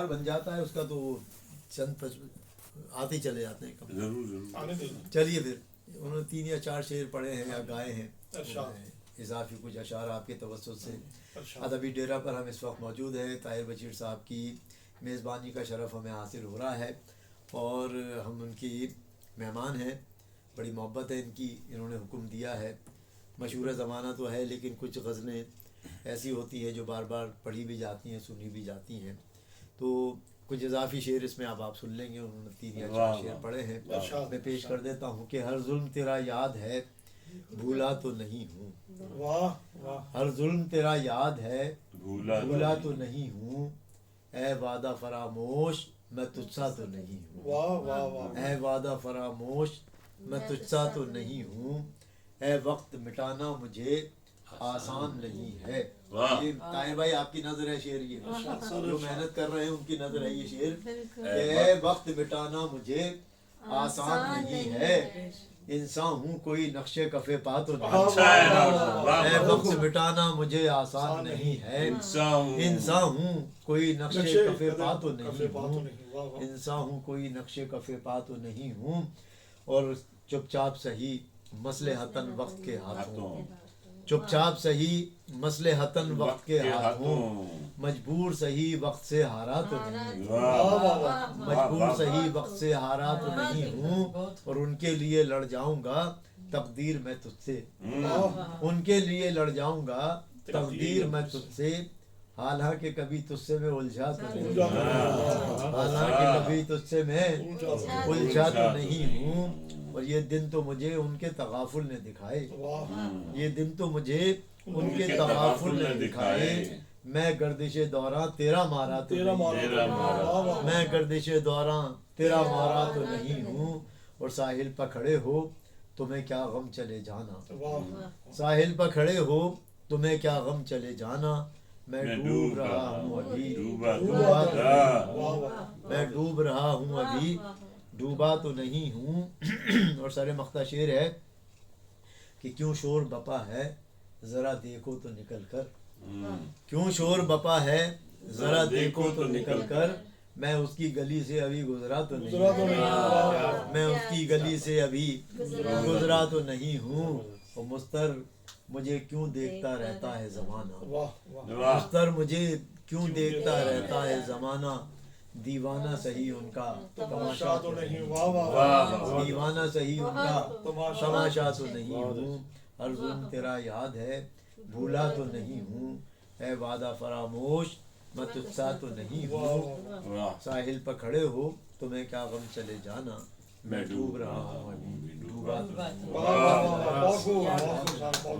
اشعار بن جاتا ہے اس کا تو چند آتے ہی چلے جاتے ہیں کم. ضرور. چلیے پھر انہوں نے 3 یا 4 شعر پڑھے ہیں یا گائے ہیں. اضافی کچھ اشعار آپ کے توسط سے. ادبی ڈیرہ پر ہم اس وقت موجود ہیں. طاہر بشیر صاحب کی میزبانی کا شرف ہمیں حاصل ہو رہا ہے اور ہم ان کی مہمان ہیں. بڑی محبت ہے ان کی. انہوں نے حکم دیا ہے. مشہور زمانہ تو ہے لیکن کچھ غزلیں ایسی ہوتی ہیں جو بار بار پڑھی بھی جاتی ہیں سنی بھی جاتی ہیں. تو کچھ اضافی شعر اس میں آپ سن لیں گے. انہوں نے 3 یا 4 شعر پڑھے ہیں. میں پیش کر دیتا ہوں کہ ہر ظلم تیرا یاد ہے بھولا تو نہیں ہوں. ہر ظلم تیرا یاد ہے بھولا تو نہیں ہوں. اے وعدہ فراموش میں تجھ سا تو نہیں ہوں. اے وعدہ فراموش میں تجھ سا تو نہیں ہوں. اے وقت مٹانا مجھے آسان نہیں ہے. یہ طاہر بھائی آپ کی نظر ہے شعر. یہ جو محنت کر رہے ہیں ان کی نظر ہے یہ شعر. اے وقت مٹانا مجھے آسان نہیں ہے. انسان ہوں کوئی نقش کف پا تو نہیں. اے وقت مٹانا مجھے آسان نہیں ہے. انسان ہوں کوئی نقش کف پا تو نہیں ہوں. انسان ہوں کوئی نقش کف پا تو نہیں ہوں. اور چپ چاپ سہی مصلحتاً وقت کے ہاتھوں. چپ چاپ سہی مصلحتاً وقت کے ہاتھوں. مجبور سہی وقت سے ہارا تو نہیں. مجبور سہی وقت سے ہارا تو نہیں ہوں. اور ان کے لیے لڑ جاؤں گا تقدیر میں تجھ سے. ان کے لیے لڑ جاؤں گا تقدیر میں تجھ سے. حالانکہ کبھی تجھ سے میں الجھا تو نہیں. حالانکہ کبھی تجھ سے میں الجھا تو نہیں ہوں. اور یہ دن تو مجھے ان کے تغافل نے دکھائے. یہ دن تو مجھے ان کے تغافل نے دکھائے. میں گردش دوراں تیرا مارا تو نہیں. میں گردش دوراں تیرا مارا تو نہیں ہوں. اور ساحل پر کھڑے ہو تمہیں کیا غم چلے جانا. ساحل پر کھڑے ہو تمہیں کیا غم چلے جانا. میں ڈوب رہا ہوں ابھی میں ڈوب رہا ہوں ابھی ڈوبا تو نہیں ہوں. اور سر مختہ شعر ہے کہ کیوں شور بپا ہے ذرا دیکھو تو نکل کر. کیوں شور بپا ہے ذرا دیکھو تو نکل کر. میں اس کی گلی سے ابھی گزرا تو نہیں. میں اس کی گلی سے ابھی گزرا تو نہیں ہوں. اور مستر مجھے کیوں دیکھتا رہتا ہے زمانہ. مستر مجھے کیوں دیکھتا رہتا ہے زمانہ. دیوانہ صحیح ان کا تماشا تو نہیں. دیوانہ صحیح ان کا تماشا تو نہیں ہوں. ہر ظلم تیرا یاد ہے بھولا تو نہیں ہوں. اے وعدہ فراموش میں تجھ سا تو نہیں ہوں. ساحل پر کھڑے ہو تمہیں کیا غم چلے جانا. میں ڈوب رہا ہوں ابھی ڈوبا تو نہیں.